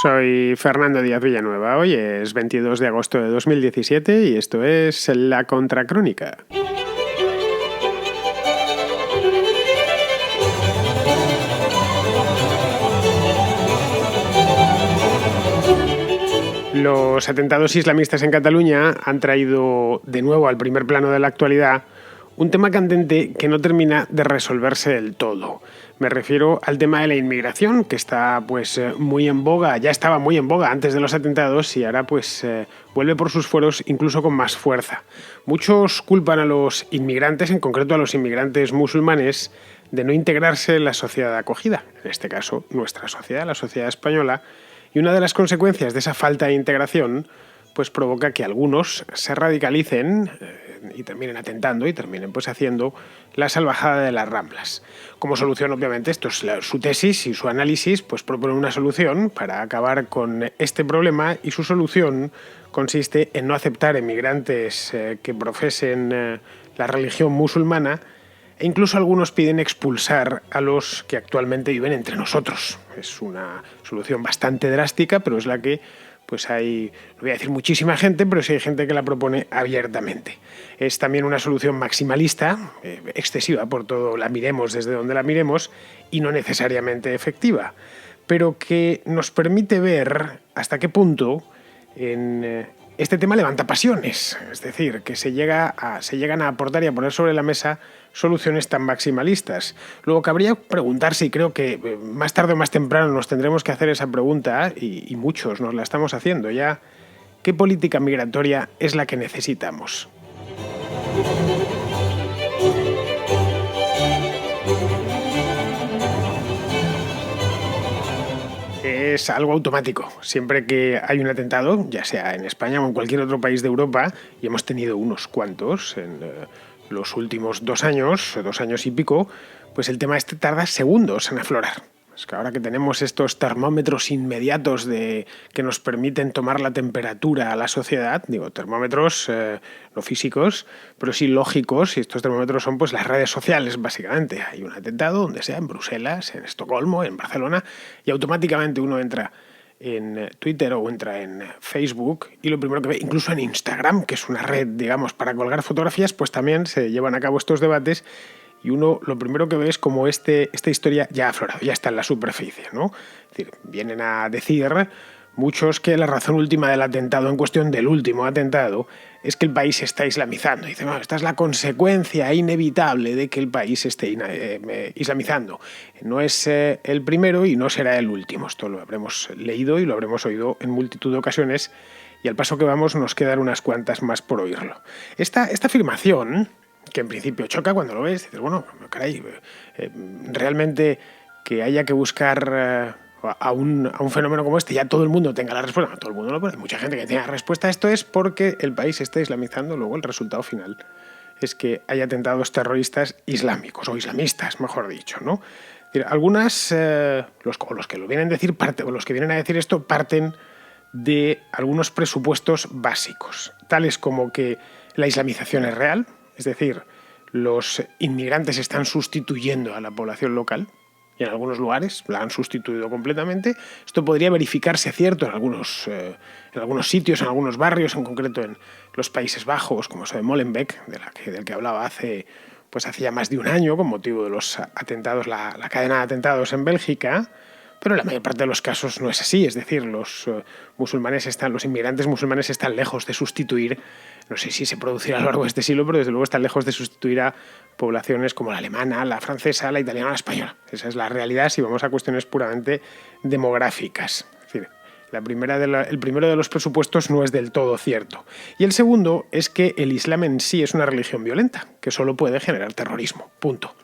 Soy Fernando Díaz Villanueva. Hoy es 22 de agosto de 2017 y esto es La Contracrónica. Los atentados islamistas en Cataluña han traído de nuevo al primer plano de la actualidad un tema candente que no termina de resolverse del todo. Me refiero al tema de la inmigración, que está muy en boga, ya estaba muy en boga antes de los atentados y ahora vuelve por sus fueros incluso con más fuerza. Muchos culpan a los inmigrantes, en concreto a los inmigrantes musulmanes, de no integrarse en la sociedad acogida, en este caso nuestra sociedad, la sociedad española, y una de las consecuencias de esa falta de integración provoca que algunos se radicalicen y terminen atentando y terminen haciendo la salvajada de las Ramblas. Como solución, obviamente, esto es su tesis y su análisis, propone una solución para acabar con este problema, y su solución consiste en no aceptar emigrantes que profesen la religión musulmana, e incluso algunos piden expulsar a los que actualmente viven entre nosotros. Es una solución bastante drástica, pero es la que hay, no voy a decir muchísima gente, pero sí hay gente que la propone abiertamente. Es también una solución maximalista, excesiva por todo, la miremos desde donde la miremos, y no necesariamente efectiva, pero que nos permite ver hasta qué punto este tema levanta pasiones. Es decir, que se llegan a aportar y a poner sobre la mesa soluciones tan maximalistas. Luego cabría preguntarse, y creo que más tarde o más temprano nos tendremos que hacer esa pregunta, y muchos nos la estamos haciendo ya: ¿qué política migratoria es la que necesitamos? Es algo automático. Siempre que hay un atentado, ya sea en España o en cualquier otro país de Europa, y hemos tenido unos cuantos en los últimos 2 años y pico, el tema tarda segundos en aflorar. Es que ahora que tenemos estos termómetros inmediatos que nos permiten tomar la temperatura a la sociedad, digo termómetros no físicos, pero sí lógicos, y estos termómetros son las redes sociales, básicamente. Hay un atentado donde sea, en Bruselas, en Estocolmo, en Barcelona, y automáticamente uno entra en Twitter o entra en Facebook, y lo primero que ve, incluso en Instagram, que es una red, digamos, para colgar fotografías, también se llevan a cabo estos debates, y uno lo primero que ve es como esta historia ya ha aflorado, ya está en la superficie, ¿no? Es decir, vienen a decir muchos que la razón última del atentado en cuestión, del último atentado, es que el país se está islamizando. Dicen, bueno, esta es la consecuencia inevitable de que el país se esté islamizando. No es el primero y no será el último. Esto lo habremos leído y lo habremos oído en multitud de ocasiones, y al paso que vamos nos quedan unas cuantas más por oírlo. Esta afirmación, que en principio choca cuando lo ves, dices, bueno, caray, realmente que haya que buscar a un fenómeno como este, ya todo el mundo tenga la respuesta. No todo el mundo, pero hay mucha gente que tenga la respuesta. Esto es porque el país se está islamizando. Luego el resultado final es que hay atentados terroristas islámicos, o islamistas, mejor dicho, ¿no? Es decir, algunas, los que lo vienen a decir, los que vienen a decir esto, parten de algunos presupuestos básicos, tales como que la islamización es real. Es decir, los inmigrantes están sustituyendo a la población local, y en algunos lugares la han sustituido completamente. Esto podría verificarse cierto en algunos sitios, en algunos barrios, en concreto en los Países Bajos, como de Molenbeek, del que hablaba hacía más de un año, con motivo de los atentados, la cadena de atentados en Bélgica. Pero en la mayor parte de los casos no es así. Es decir, los inmigrantes musulmanes están lejos de sustituir, no sé si se producirá a lo largo de este siglo, pero desde luego están lejos de sustituir a poblaciones como la alemana, la francesa, la italiana, la española. Esa es la realidad si vamos a cuestiones puramente demográficas. Es decir, el primero de los presupuestos no es del todo cierto. Y el segundo es que el Islam en sí es una religión violenta, que solo puede generar terrorismo. Punto.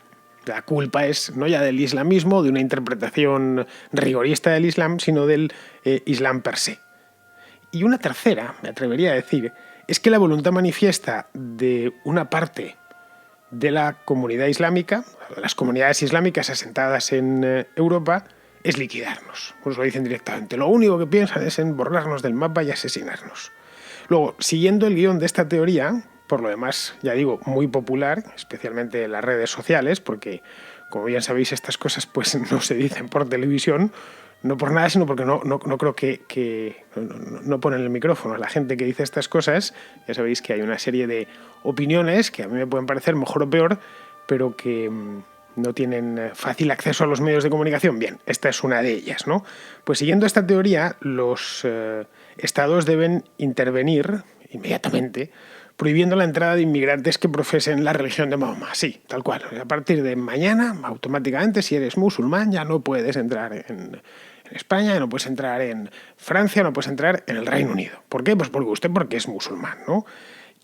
La culpa es no ya del islamismo, de una interpretación rigorista del Islam, sino del Islam per se. Y una tercera, me atrevería a decir, es que la voluntad manifiesta de una parte de la comunidad islámica, de las comunidades islámicas asentadas en Europa, es liquidarnos. Pues lo dicen directamente. Lo único que piensan es en borrarnos del mapa y asesinarnos. Luego, siguiendo el guión de esta teoría, por lo demás, ya digo, muy popular, especialmente en las redes sociales, porque, como bien sabéis, estas cosas no se dicen por televisión, No por nada, sino porque no creo que no ponen el micrófono a la gente que dice estas cosas. Ya sabéis que hay una serie de opiniones que a mí me pueden parecer mejor o peor, pero que no tienen fácil acceso a los medios de comunicación. Bien, esta es una de ellas, ¿no? Pues siguiendo esta teoría, los estados deben intervenir inmediatamente prohibiendo la entrada de inmigrantes que profesen la religión de Mahoma. Sí, tal cual. A partir de mañana, automáticamente, si eres musulmán, ya no puedes entrar en España, no puedes entrar en Francia, no puedes entrar en el Reino Unido. ¿Por qué? Pues porque es musulmán, ¿no?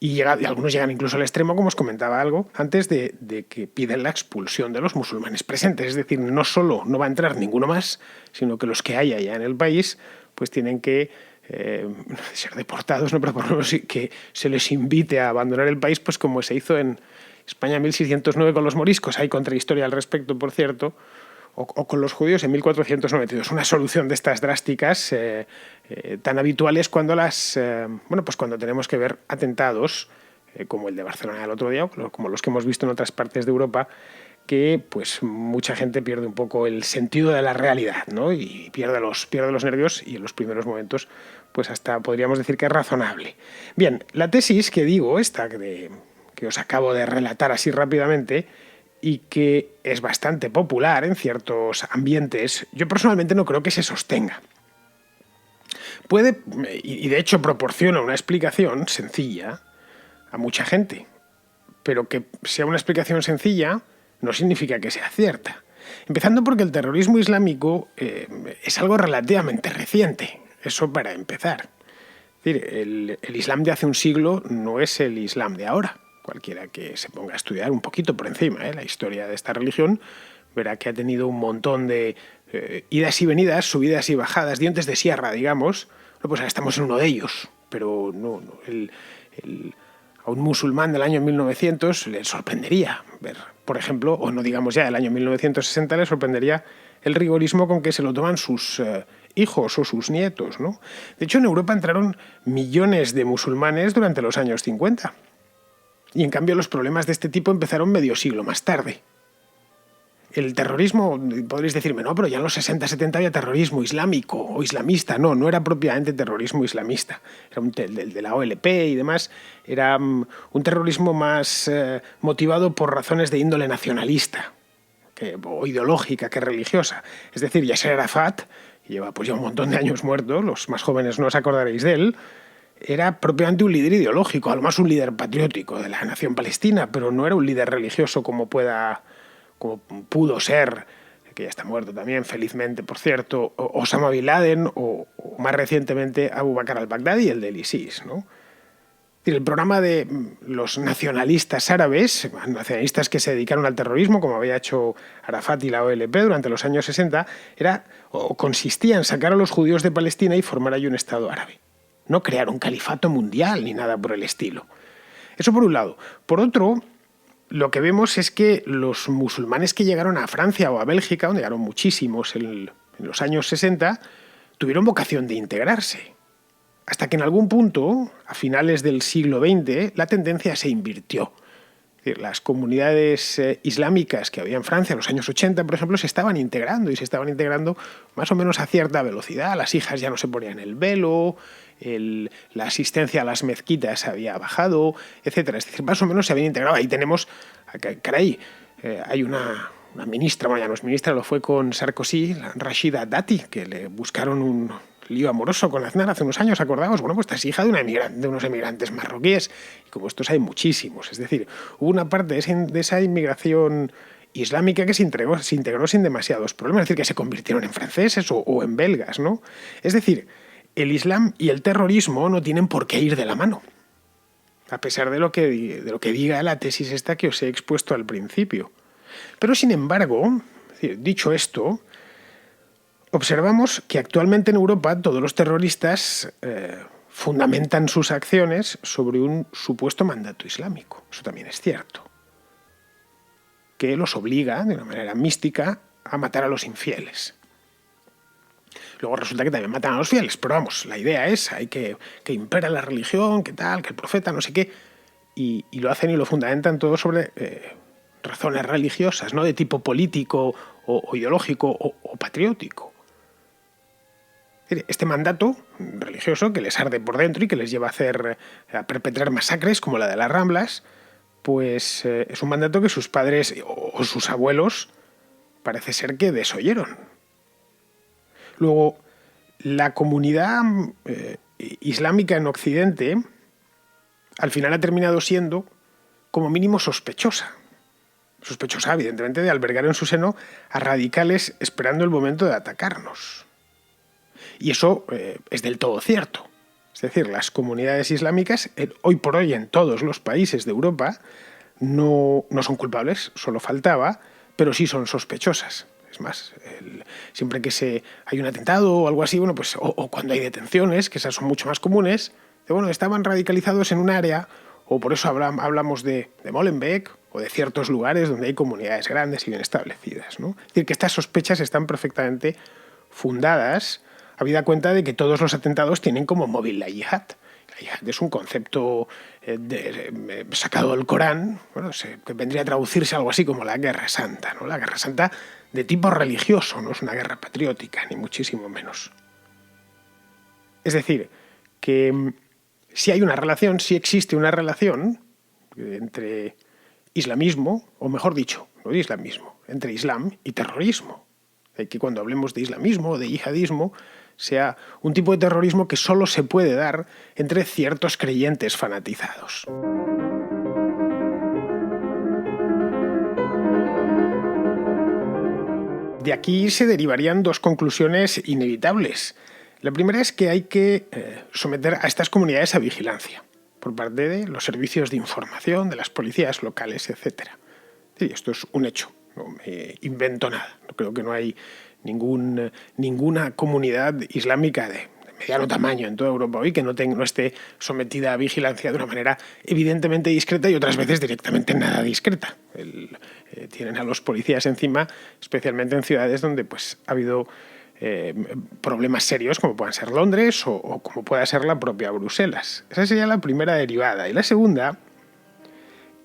Y algunos llegan incluso al extremo, como os comentaba algo antes, de que piden la expulsión de los musulmanes presentes. Es decir, no solo no va a entrar ninguno más, sino que los que haya ya en el país pues tienen que ser deportados, ¿no? Pero por lo menos que se les invite a abandonar el país, pues como se hizo en España en 1609 con los moriscos. Hay contrahistoria al respecto, por cierto, o con los judíos en 1492. Una solución de estas drásticas tan habituales cuando cuando tenemos que ver atentados como el de Barcelona el otro día, como los que hemos visto en otras partes de Europa, que pues mucha gente pierde un poco el sentido de la realidad, ¿no? Y pierde los nervios, y en los primeros momentos pues hasta podríamos decir que es razonable. Bien, la tesis que digo, esta que os acabo de relatar así rápidamente, y que es bastante popular en ciertos ambientes, yo personalmente no creo que se sostenga. Puede, y de hecho proporciona una explicación sencilla a mucha gente, pero que sea una explicación sencilla no significa que sea cierta. Empezando porque el terrorismo islámico es algo relativamente reciente, eso para empezar. Es decir, el Islam de hace un siglo no es el Islam de ahora. Cualquiera que se ponga a estudiar un poquito por encima la historia de esta religión verá que ha tenido un montón de idas y venidas, subidas y bajadas, dientes de sierra, digamos. Bueno, pues ahora estamos en uno de ellos, pero a un musulmán del año 1900 le sorprendería ver, por ejemplo, o no digamos ya del año 1960, le sorprendería el rigorismo con que se lo toman sus hijos o sus nietos, ¿no? De hecho, en Europa entraron millones de musulmanes durante los años 50. Y en cambio los problemas de este tipo empezaron medio siglo más tarde. El terrorismo, podréis decirme, no, pero ya en los 60-70 había terrorismo islámico o islamista. No era propiamente terrorismo islamista. Era el de la OLP y demás. Era un terrorismo más motivado por razones de índole nacionalista o ideológica que religiosa. Es decir, Yasser Arafat, que lleva pues ya un montón de años muerto, los más jóvenes no os acordaréis de él, era propiamente un líder ideológico, además un líder patriótico de la nación palestina, pero no era un líder religioso como pudo ser, que ya está muerto también, felizmente, por cierto, Osama Bin Laden o más recientemente Abu Bakr al-Baghdadi, el del ISIS, ¿no? El programa de los nacionalistas árabes, nacionalistas que se dedicaron al terrorismo, como había hecho Arafat y la OLP durante los años 60, consistía en sacar a los judíos de Palestina y formar ahí un Estado árabe. No crear un califato mundial ni nada por el estilo. Eso por un lado. Por otro, lo que vemos es que los musulmanes que llegaron a Francia o a Bélgica, donde llegaron muchísimos en los años 60, tuvieron vocación de integrarse. Hasta que en algún punto, a finales del siglo XX, la tendencia se invirtió. Es decir, las comunidades islámicas que había en Francia en los años 80, por ejemplo, se estaban integrando más o menos a cierta velocidad. Las hijas ya no se ponían el velo, la asistencia a las mezquitas había bajado, etc. Es decir, más o menos se habían integrado. Ahí tenemos, caray, hay una ministra, bueno, ya no es ministra, lo fue con Sarkozy, Rashida Dati, que le buscaron un lío amoroso con Aznar hace unos años, ¿acordaos? Bueno, pues esta es hija de unos emigrantes marroquíes, y como estos hay muchísimos. Es decir, hubo una parte de esa inmigración islámica que se integró sin demasiados problemas, es decir, que se convirtieron en franceses o en belgas, ¿no? Es decir, el Islam y el terrorismo no tienen por qué ir de la mano, a pesar de lo que diga la tesis esta que os he expuesto al principio. Pero, sin embargo, dicho esto, observamos que actualmente en Europa todos los terroristas fundamentan sus acciones sobre un supuesto mandato islámico. Eso también es cierto. Que los obliga, de una manera mística, a matar a los infieles. Luego resulta que también matan a los fieles, pero vamos, la idea es que impera la religión, que tal, que el profeta, no sé qué, y lo hacen y lo fundamentan todo sobre razones religiosas, no de tipo político o ideológico o patriótico. Este mandato religioso que les arde por dentro y que les lleva a perpetrar masacres como la de las Ramblas, pues es un mandato que sus padres o sus abuelos parece ser que desoyeron. Luego, la comunidad islámica en Occidente al final ha terminado siendo como mínimo sospechosa. Sospechosa, evidentemente, de albergar en su seno a radicales esperando el momento de atacarnos. Y eso es del todo cierto. Es decir, las comunidades islámicas, hoy por hoy en todos los países de Europa, no son culpables, solo faltaba, pero sí son sospechosas. Es más, siempre que hay un atentado o algo así, bueno, pues, o cuando hay detenciones, que esas son mucho más comunes, estaban radicalizados en un área, o por eso hablamos de Molenbeek, o de ciertos lugares donde hay comunidades grandes y bien establecidas, ¿no? Es decir, que estas sospechas están perfectamente fundadas, habida cuenta de que todos los atentados tienen como móvil la yihad. La yihad es un concepto sacado del Corán, que vendría a traducirse algo así como la Guerra Santa, ¿no? La Guerra Santa de tipo religioso, no es una guerra patriótica, ni muchísimo menos. Es decir, que si hay una relación, si existe una relación entre islamismo, o mejor dicho, no de islamismo, entre islam y terrorismo. Que cuando hablemos de islamismo o de yihadismo, sea un tipo de terrorismo que solo se puede dar entre ciertos creyentes fanatizados. De aquí se derivarían dos conclusiones inevitables. La primera es que hay que someter a estas comunidades a vigilancia por parte de los servicios de información, de las policías locales, etc. Sí, esto es un hecho, no me invento nada. Creo que no hay ninguna comunidad islámica de mediano tamaño en toda Europa hoy que no esté sometida a vigilancia de una manera evidentemente discreta y otras veces directamente nada discreta. Tienen a los policías encima, especialmente en ciudades donde pues, ha habido problemas serios como puedan ser Londres o como pueda ser la propia Bruselas. Esa sería la primera derivada. Y la segunda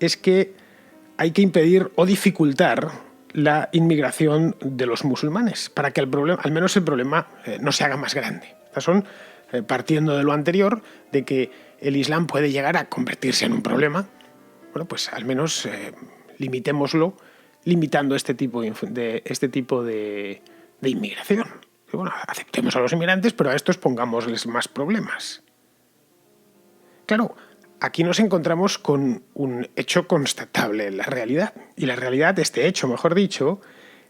es que hay que impedir o dificultar la inmigración de los musulmanes para que al menos el problema no se haga más grande. Estas son partiendo de lo anterior, de que el Islam puede llegar a convertirse en un problema. Bueno, pues al menos limitémoslo, limitando este tipo de inmigración. Y bueno, aceptemos a los inmigrantes, pero a estos pongámosles más problemas. Claro, aquí nos encontramos con un hecho constatable en la realidad. Y la realidad, este hecho, mejor dicho,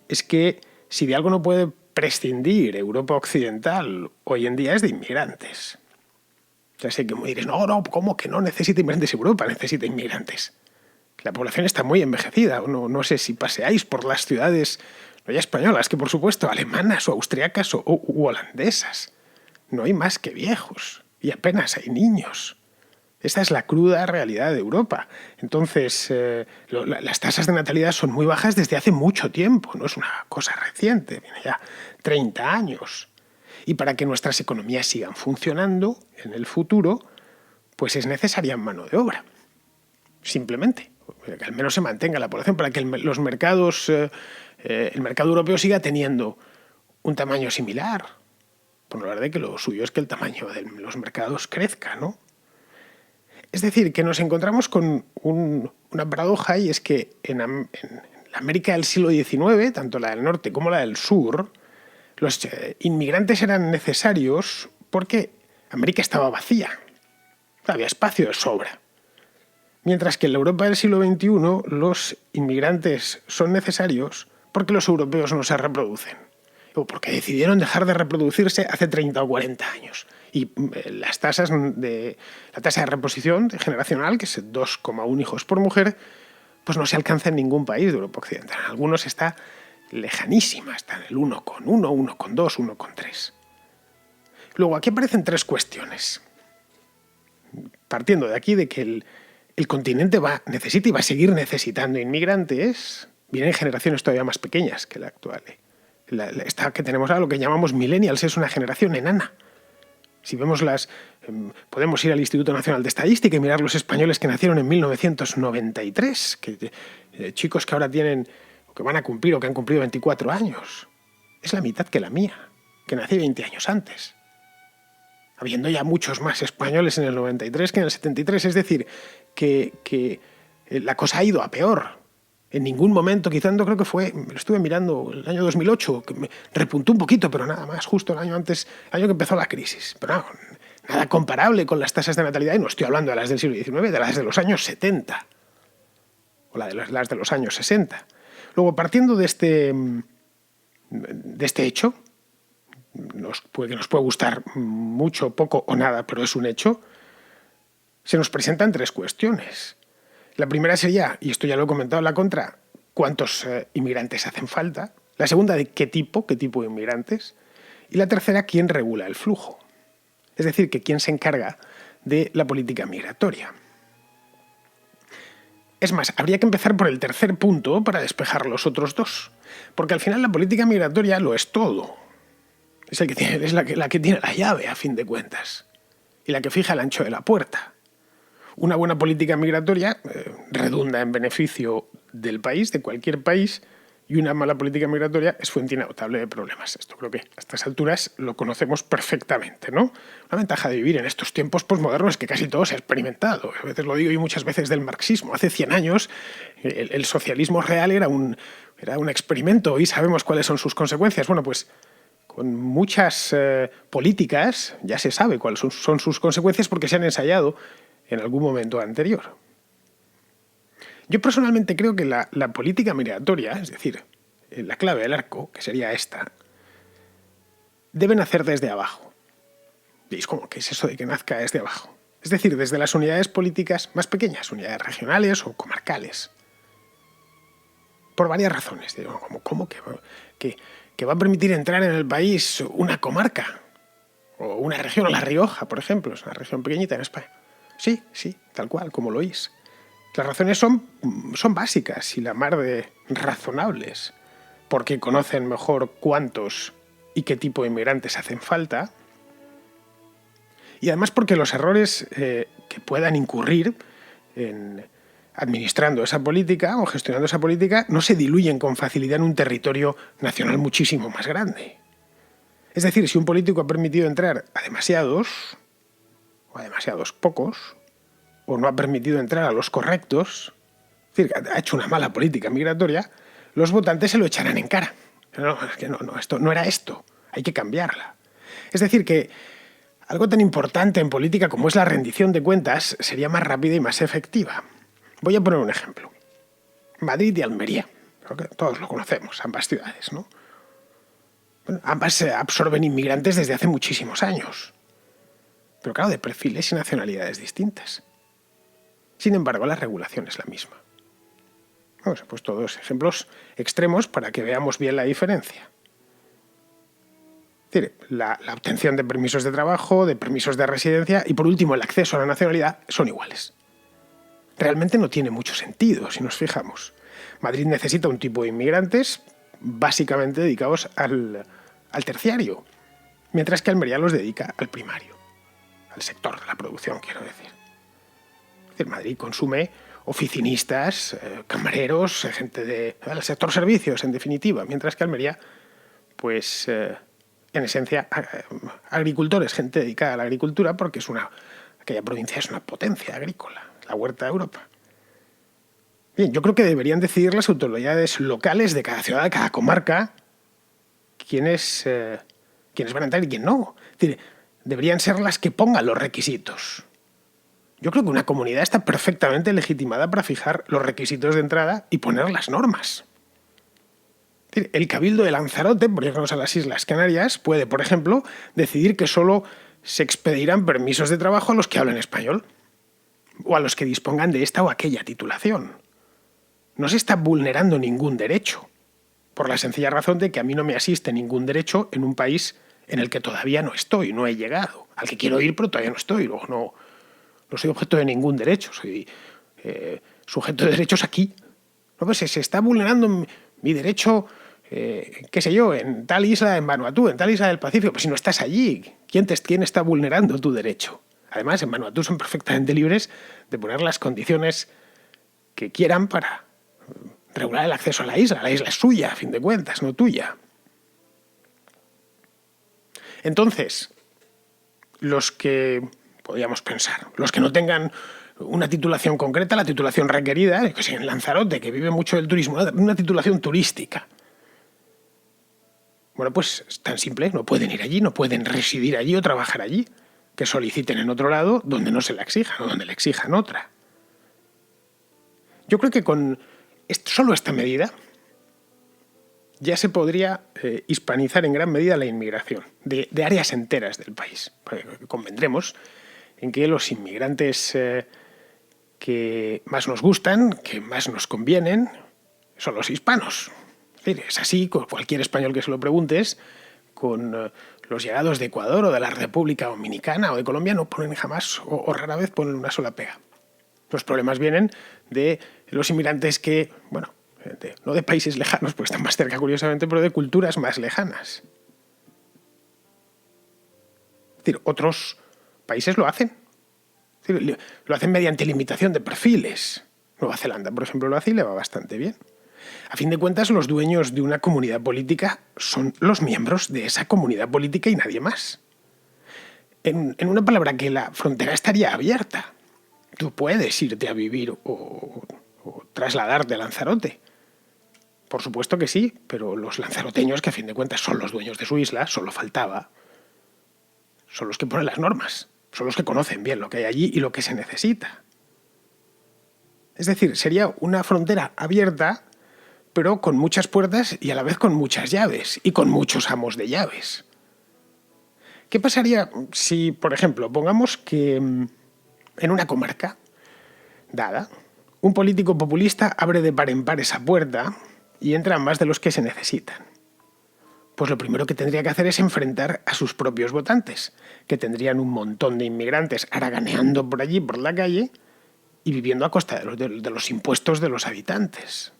es que si de algo no puede prescindir Europa Occidental hoy en día es de inmigrantes. Ya sé que me diréis, no, ¿cómo que no necesita inmigrantes Europa? Necesita inmigrantes. La población está muy envejecida. No sé si paseáis por las ciudades, no ya españolas, que por supuesto alemanas o austriacas u holandesas. No hay más que viejos y apenas hay niños. Esta es la cruda realidad de Europa. Entonces, las tasas de natalidad son muy bajas desde hace mucho tiempo. No es una cosa reciente, viene ya 30 años. Y para que nuestras economías sigan funcionando en el futuro, pues es necesaria mano de obra. Simplemente. Que al menos se mantenga la población, para que el mercado europeo siga teniendo un tamaño similar. Por no hablar de que lo suyo es que el tamaño de los mercados crezca, ¿no? Es decir, que nos encontramos con una paradoja, y es que en la América del siglo XIX, tanto la del norte como la del sur, los inmigrantes eran necesarios porque América estaba vacía. Había espacio de sobra. Mientras que en la Europa del siglo XXI los inmigrantes son necesarios porque los europeos no se reproducen. O porque decidieron dejar de reproducirse hace 30 o 40 años. Y la tasa de reposición generacional, que es 2,1 hijos por mujer, pues no se alcanza en ningún país de Europa Occidental. En algunos está lejanísima, está en el 1,1, 1,2, 1,3. Luego, aquí aparecen tres cuestiones. Partiendo de aquí, de que el continente necesita y va a seguir necesitando inmigrantes, vienen generaciones todavía más pequeñas que la actual. Esta que tenemos ahora, lo que llamamos millennials, es una generación enana. Si vemos podemos ir al Instituto Nacional de Estadística y mirar los españoles que nacieron en 1993, chicos que ahora tienen, o que van a cumplir, o que han cumplido 24 años. Es la mitad que la mía, que nací 20 años antes. habiendo ya muchos más españoles en el 93 que en el 73. Es decir, que la cosa ha ido a peor. En ningún momento, quizás creo que fue, me lo estuve mirando, el año 2008, que me repuntó un poquito, pero nada más, justo el año antes, el año que empezó la crisis. Pero no, nada comparable con las tasas de natalidad, y no estoy hablando de las del siglo XIX, de las de los años 70, o las de los años 60. Luego, partiendo de este hecho, que nos puede gustar mucho, poco o nada, pero es un hecho, se nos presentan tres cuestiones. La primera sería, y esto ya lo he comentado en la contra, ¿cuántos inmigrantes hacen falta? La segunda, ¿de qué tipo de inmigrantes? Y la tercera, ¿quién regula el flujo? Es decir, que quién se encarga de la política migratoria. Es más, habría que empezar por el tercer punto para despejar los otros dos, porque al final la política migratoria lo es todo. Es la que tiene la llave, a fin de cuentas, y la que fija el ancho de la puerta. Una buena política migratoria redunda en beneficio del país, de cualquier país, y una mala política migratoria es fuente inagotable de problemas. Esto creo que a estas alturas lo conocemos perfectamente, ¿no? Una ventaja de vivir en estos tiempos posmodernos es que casi todo se ha experimentado. A veces lo digo yo muchas veces del marxismo. Hace 100 años el socialismo real era un experimento y sabemos cuáles son sus consecuencias. Bueno, pues con muchas políticas ya se sabe cuáles son sus consecuencias porque se han ensayado en algún momento anterior. Yo personalmente creo que la política migratoria, es decir, la clave del arco, que sería esta, debe nacer desde abajo. ¿Veis cómo? ¿Qué es eso de que nazca desde abajo? Es decir, desde las unidades políticas más pequeñas, unidades regionales o comarcales. Por varias razones. Digo, ¿cómo que va a permitir entrar en el país una comarca? O una región, La Rioja, por ejemplo, es una región pequeñita en España. Sí, tal cual, como lo oís. Las razones son básicas y la mar de razonables, porque conocen mejor cuántos y qué tipo de inmigrantes hacen falta, y además porque los errores que puedan incurrir en administrando esa política o gestionando esa política no se diluyen con facilidad en un territorio nacional muchísimo más grande. Es decir, si un político ha permitido entrar a demasiados, o a demasiados pocos, o no ha permitido entrar a los correctos, es decir, ha hecho una mala política migratoria, los votantes se lo echarán en cara. Esto no era esto, hay que cambiarla. Es decir, que algo tan importante en política como es la rendición de cuentas sería más rápida y más efectiva. Voy a poner un ejemplo. Madrid y Almería, creo que todos lo conocemos, ambas ciudades, ¿no? Bueno, ambas absorben inmigrantes desde hace muchísimos años, pero claro, de perfiles y nacionalidades distintas. Sin embargo, la regulación es la misma. Vamos, he puesto dos ejemplos extremos para que veamos bien la diferencia. Es decir, la obtención de permisos de trabajo, de permisos de residencia y, por último, el acceso a la nacionalidad son iguales. Realmente no tiene mucho sentido, si nos fijamos. Madrid necesita un tipo de inmigrantes básicamente dedicados al terciario, mientras que Almería los dedica al primario, al sector de la producción, quiero decir. Madrid consume oficinistas, camareros, gente del sector servicios, en definitiva, mientras que Almería, pues, en esencia, agricultores, gente dedicada a la agricultura, porque aquella provincia es una potencia agrícola, la huerta de Europa. Bien, yo creo que deberían decidir las autoridades locales de cada ciudad, de cada comarca, quiénes van a entrar y quién no. Es decir, deberían ser las que pongan los requisitos. Yo creo que una comunidad está perfectamente legitimada para fijar los requisitos de entrada y poner las normas. Es decir, el Cabildo de Lanzarote, por irnos a las Islas Canarias, puede, por ejemplo, decidir que solo se expedirán permisos de trabajo a los que hablen español o a los que dispongan de esta o aquella titulación. No se está vulnerando ningún derecho, por la sencilla razón de que a mí no me asiste ningún derecho en un país en el que todavía no estoy, no he llegado, al que quiero ir pero todavía no estoy, luego no soy objeto de ningún derecho, soy sujeto de derechos aquí. No, pues se está vulnerando mi derecho, qué sé yo, en tal isla, en Vanuatu, en tal isla del Pacífico. Pues si no estás allí, ¿quién está vulnerando tu derecho? Además, en Vanuatu son perfectamente libres de poner las condiciones que quieran para regular el acceso a la isla. La isla es suya, a fin de cuentas, no tuya. Entonces, los que, podríamos pensar, los que no tengan una titulación concreta, la titulación requerida, que sea en Lanzarote, que vive mucho del turismo, una titulación turística. Bueno, pues es tan simple, no pueden ir allí, no pueden residir allí o trabajar allí, que soliciten en otro lado donde no se la exijan o donde le exijan otra. Yo creo que con solo esta medida ya se podría hispanizar en gran medida la inmigración de áreas enteras del país. Porque convendremos en que los inmigrantes que más nos gustan, que más nos convienen, son los hispanos. Es decir, es así, con cualquier español que se lo preguntes, con los llegados de Ecuador o de la República Dominicana o de Colombia no ponen jamás o rara vez ponen una sola pega. Los problemas vienen de los inmigrantes que, bueno, no de países lejanos, porque están más cerca curiosamente, pero de culturas más lejanas. Es decir, otros países lo hacen. Es decir, lo hacen mediante limitación de perfiles. Nueva Zelanda, por ejemplo, lo hace y le va bastante bien. A fin de cuentas, los dueños de una comunidad política son los miembros de esa comunidad política y nadie más. En una palabra, que la frontera estaría abierta. Tú puedes irte a vivir o trasladarte a Lanzarote. Por supuesto que sí, pero los lanzaroteños, que a fin de cuentas son los dueños de su isla, solo faltaba, son los que ponen las normas, son los que conocen bien lo que hay allí y lo que se necesita. Es decir, sería una frontera abierta, pero con muchas puertas y a la vez con muchas llaves y con muchos amos de llaves. ¿Qué pasaría si, por ejemplo, pongamos que en una comarca dada, un político populista abre de par en par esa puerta y entran más de los que se necesitan? Pues lo primero que tendría que hacer es enfrentar a sus propios votantes, que tendrían un montón de inmigrantes haraganeando por allí, por la calle, y viviendo a costa de los impuestos de los habitantes.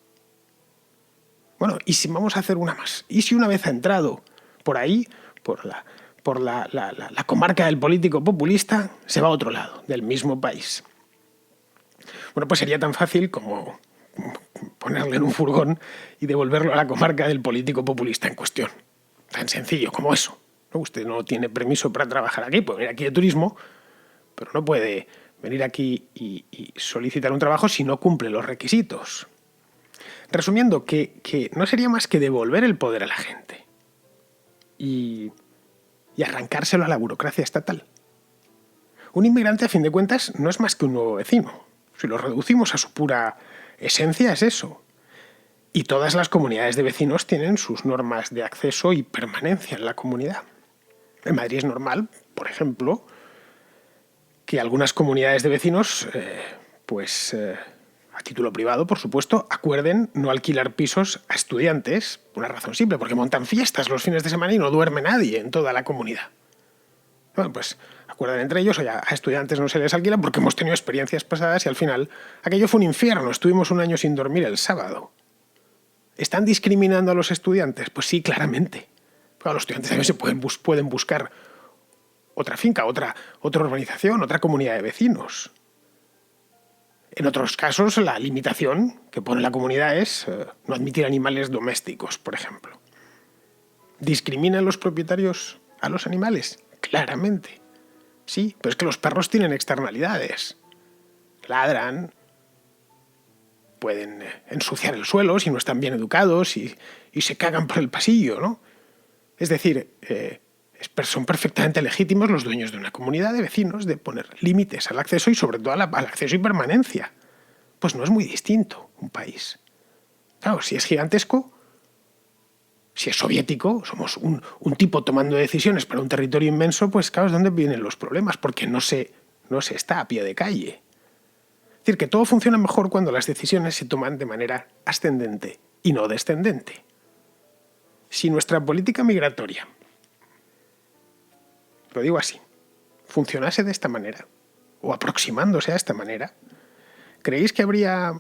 Bueno, ¿y si vamos a hacer una más? ¿Y si una vez ha entrado por ahí, por la comarca del político populista, se va a otro lado, del mismo país? Bueno, pues sería tan fácil como ponerle en un furgón y devolverlo a la comarca del político populista en cuestión. Tan sencillo como eso. Usted no tiene permiso para trabajar aquí, puede venir aquí de turismo, pero no puede venir aquí y solicitar un trabajo si no cumple los requisitos. Resumiendo, que no sería más que devolver el poder a la gente y arrancárselo a la burocracia estatal. Un inmigrante, a fin de cuentas, no es más que un nuevo vecino. Si lo reducimos a su pura esencia, es eso. Y todas las comunidades de vecinos tienen sus normas de acceso y permanencia en la comunidad. En Madrid es normal, por ejemplo, que algunas comunidades de vecinos, a título privado, por supuesto, acuerden no alquilar pisos a estudiantes, por una razón simple, porque montan fiestas los fines de semana y no duerme nadie en toda la comunidad. Bueno, pues acuerdan entre ellos, oye, a estudiantes no se les alquila porque hemos tenido experiencias pasadas y al final aquello fue un infierno, estuvimos un año sin dormir el sábado. ¿Están discriminando a los estudiantes? Pues sí, claramente. Pero los estudiantes también pueden buscar otra finca, otra urbanización, otra comunidad de vecinos. En otros casos, la limitación que pone la comunidad es no admitir animales domésticos, por ejemplo. ¿Discriminan los propietarios a los animales? Claramente. Sí, pero es que los perros tienen externalidades. Ladran, pueden ensuciar el suelo si no están bien educados y se cagan por el pasillo, ¿no? Es decir, son perfectamente legítimos los dueños de una comunidad de vecinos de poner límites al acceso y sobre todo al acceso y permanencia. Pues no es muy distinto un país. Claro, si es gigantesco, si es soviético, somos un tipo tomando decisiones para un territorio inmenso, pues claro, es donde vienen los problemas, porque no se está a pie de calle. Es decir, que todo funciona mejor cuando las decisiones se toman de manera ascendente y no descendente. Si nuestra política migratoria, lo digo así, funcionase de esta manera, o aproximándose a esta manera, ¿creéis que habría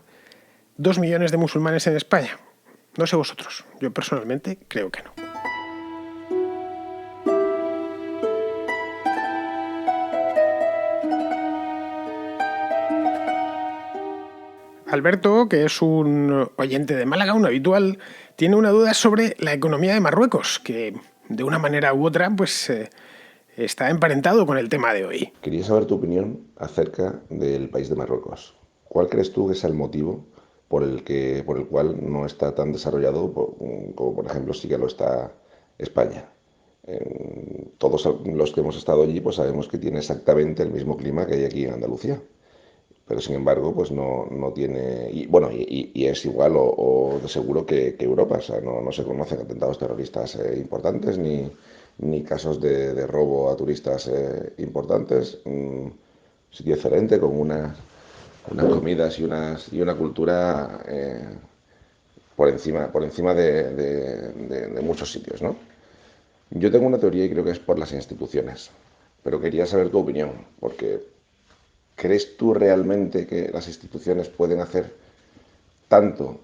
2 millones de musulmanes en España? No sé vosotros, yo personalmente creo que no. Alberto, que es un oyente de Málaga, un habitual, tiene una duda sobre la economía de Marruecos, que de una manera u otra pues está emparentado con el tema de hoy. Quería saber tu opinión acerca del país de Marruecos. ¿Cuál crees tú que es el motivo por el cual no está tan desarrollado como, por ejemplo, sí que lo está España? Todos los que hemos estado allí pues sabemos que tiene exactamente el mismo clima que hay aquí en Andalucía, pero sin embargo pues no tiene, y bueno, y es igual o de seguro que Europa. O sea, no se conocen atentados terroristas importantes ni casos de robo a turistas importantes. Un sitio diferente con unas comidas y una cultura por encima de muchos sitios, ¿no? Yo tengo una teoría y creo que es por las instituciones, pero quería saber tu opinión, porque ¿crees tú realmente que las instituciones pueden hacer tanto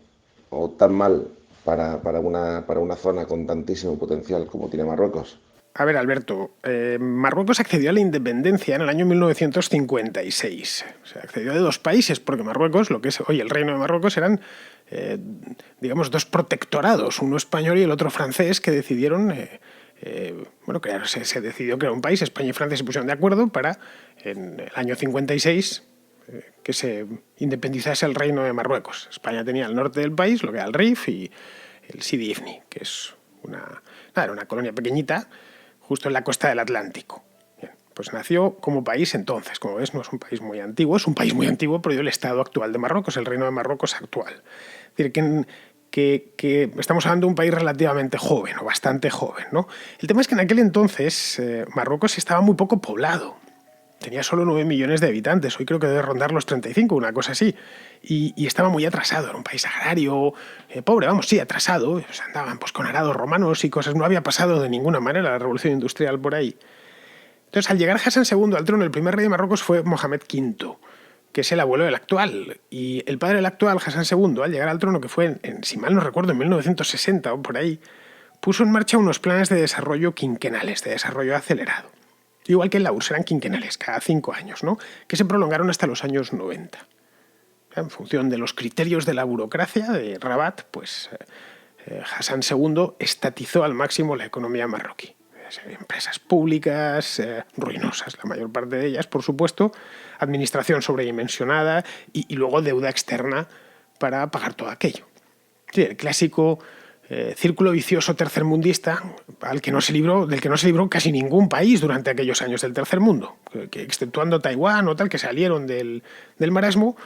o tan mal para una zona con tantísimo potencial como tiene Marruecos? A ver, Alberto, Marruecos accedió a la independencia en el año 1956. O sea, accedió de dos países, porque Marruecos, lo que es hoy el Reino de Marruecos, eran, digamos, dos protectorados, uno español y el otro francés, que decidieron, bueno, se decidió crear un país. España y Francia se pusieron de acuerdo para, en el año 56, que se independizase el Reino de Marruecos. España tenía el norte del país, lo que era el Rif, y el Sidi Ifni, que es era una colonia pequeñita, justo en la costa del Atlántico. Bien, pues nació como país entonces. Como ves, no es un país muy antiguo, es un país muy antiguo, pero dio el estado actual de Marruecos, el Reino de Marruecos actual. Es decir, que estamos hablando de un país relativamente joven, o bastante joven, ¿no? El tema es que en aquel entonces Marruecos estaba muy poco poblado. Tenía solo 9 millones de habitantes, hoy creo que debe rondar los 35, una cosa así. Y estaba muy atrasado, era un país agrario, pobre, vamos, sí, atrasado. Pues andaban pues, con arados romanos y cosas, no había pasado de ninguna manera la revolución industrial por ahí. Entonces, al llegar Hassan II al trono, el primer rey de Marruecos fue Mohamed V, que es el abuelo del actual. Y el padre del actual, Hassan II, al llegar al trono, que fue, si mal no recuerdo, en 1960 o por ahí, puso en marcha unos planes de desarrollo quinquenales, de desarrollo acelerado. Igual que en la URSS, eran quinquenales, cada 5 años, ¿no? Que se prolongaron hasta los años 90. En función de los criterios de la burocracia de Rabat, pues Hassan II estatizó al máximo la economía marroquí. Empresas públicas, ruinosas, la mayor parte de ellas, por supuesto, administración sobredimensionada y luego deuda externa para pagar todo aquello. Sí, el clásico círculo vicioso tercermundista del que no se libró casi ningún país durante aquellos años del tercer mundo, que exceptuando Taiwán o tal, que salieron del marasmo,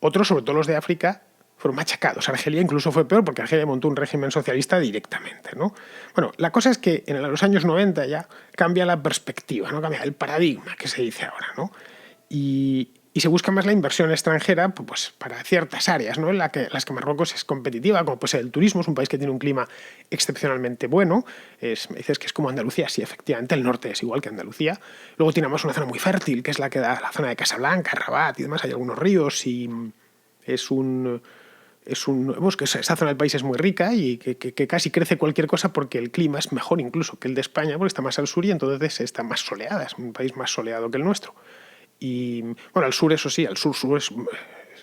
otros, sobre todo los de África, fueron machacados. Argelia incluso fue peor porque Argelia montó un régimen socialista directamente, ¿no? Bueno, la cosa es que en los años 90 ya cambia la perspectiva, ¿no? Cambia el paradigma que se dice ahora, ¿no? Y se busca más la inversión extranjera pues, para ciertas áreas, ¿no? En las que Marruecos es competitiva, como puede ser el turismo. Es un país que tiene un clima excepcionalmente bueno. Me dices que es como Andalucía, sí, efectivamente, el norte es igual que Andalucía. Luego tenemos una zona muy fértil, que es la que da la zona de Casablanca, Rabat y demás. Hay algunos ríos y vemos que esa zona del país es muy rica y que casi crece cualquier cosa porque el clima es mejor incluso que el de España, porque está más al sur y entonces está más soleada. Es un país más soleado que el nuestro. Y bueno, al sur, eso sí, al sur es, o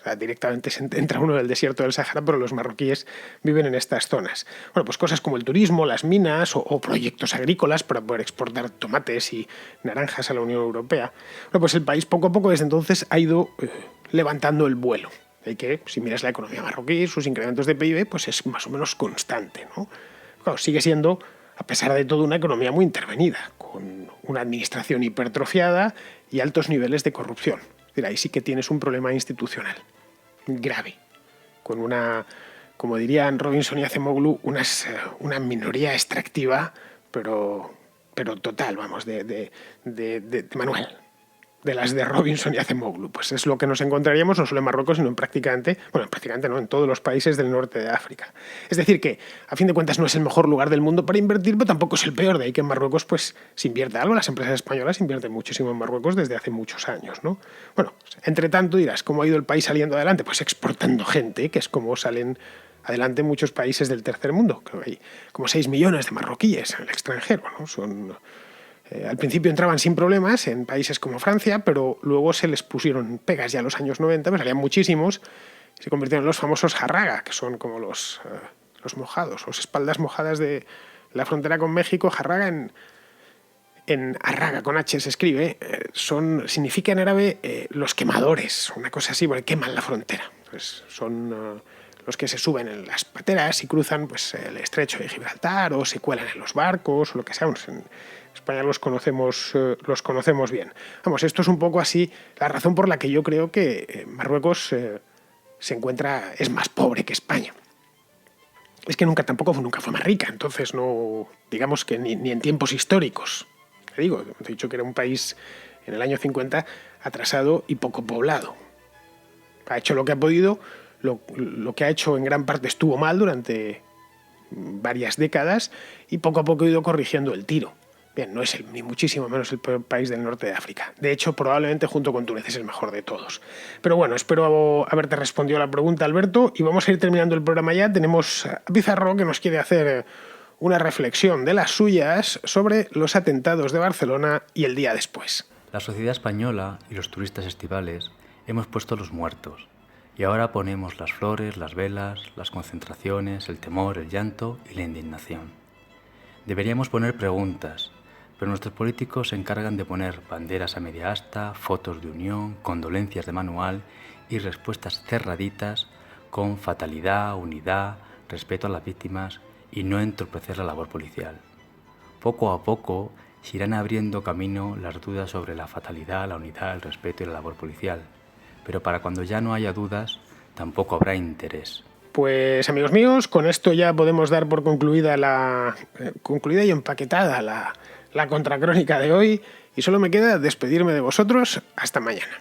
sea, directamente se entra uno del desierto del Sahara, pero los marroquíes viven en estas zonas. Bueno, pues cosas como el turismo, las minas o proyectos agrícolas para poder exportar tomates y naranjas a la Unión Europea. Bueno, pues el país poco a poco desde entonces ha ido levantando el vuelo. De que, si miras la economía marroquí, sus incrementos de PIB, pues es más o menos constante, ¿no? Claro, sigue siendo, a pesar de todo, una economía muy intervenida, con una administración hipertrofiada y altos niveles de corrupción. Es decir, ahí sí que tienes un problema institucional grave, con una, como dirían Robinson y Acemoglu, una minoría extractiva, pero total, vamos, de manual, de las de Robinson y Acemoglu. Pues es lo que nos encontraríamos no solo en Marruecos, sino en prácticamente no, en todos los países del norte de África. Es decir que, a fin de cuentas, no es el mejor lugar del mundo para invertir, pero tampoco es el peor. De ahí que en Marruecos pues se invierte algo. Las empresas españolas invierten muchísimo en Marruecos desde hace muchos años, ¿no? Bueno, entre tanto dirás, ¿cómo ha ido el país saliendo adelante? Pues exportando gente, que es como salen adelante muchos países del tercer mundo. Creo que hay como 6 millones de marroquíes en el extranjero, ¿no? Al principio entraban sin problemas en países como Francia, pero luego se les pusieron pegas ya en los años 90, pues salían muchísimos, y se convirtieron en los famosos jarraga, que son como los mojados, los espaldas mojadas de la frontera con México. Jarraga en Arraga, con H se escribe, significa en árabe los quemadores, una cosa así, porque queman la frontera. Pues son los que se suben en las pateras y cruzan pues, el estrecho de Gibraltar o se cuelan en los barcos o lo que sea. En España los conocemos bien. Vamos, esto es un poco así la razón por la que yo creo que Marruecos es más pobre que España. Es que nunca fue más rica, entonces no, digamos que ni en tiempos históricos. Te digo, he dicho que era un país en el año 50 atrasado y poco poblado. Ha hecho lo que ha podido, lo que ha hecho en gran parte estuvo mal durante varias décadas y poco a poco ha ido corrigiendo el tiro. Bien, no es ni muchísimo menos el peor país del norte de África. De hecho, probablemente junto con Túnez es el mejor de todos. Pero bueno, espero haberte respondido a la pregunta, Alberto, y vamos a ir terminando el programa ya. Tenemos a Pizarro que nos quiere hacer una reflexión de las suyas sobre los atentados de Barcelona y el día después. La sociedad española y los turistas estivales hemos puesto los muertos y ahora ponemos las flores, las velas, las concentraciones, el temor, el llanto y la indignación. Deberíamos poner preguntas, pero nuestros políticos se encargan de poner banderas a media asta, fotos de unión, condolencias de manual y respuestas cerraditas con fatalidad, unidad, respeto a las víctimas y no entorpecer la labor policial. Poco a poco se irán abriendo camino las dudas sobre la fatalidad, la unidad, el respeto y la labor policial. Pero para cuando ya no haya dudas, tampoco habrá interés. Pues amigos míos, con esto ya podemos dar por concluida y empaquetada la contracrónica de hoy y solo me queda despedirme de vosotros hasta mañana.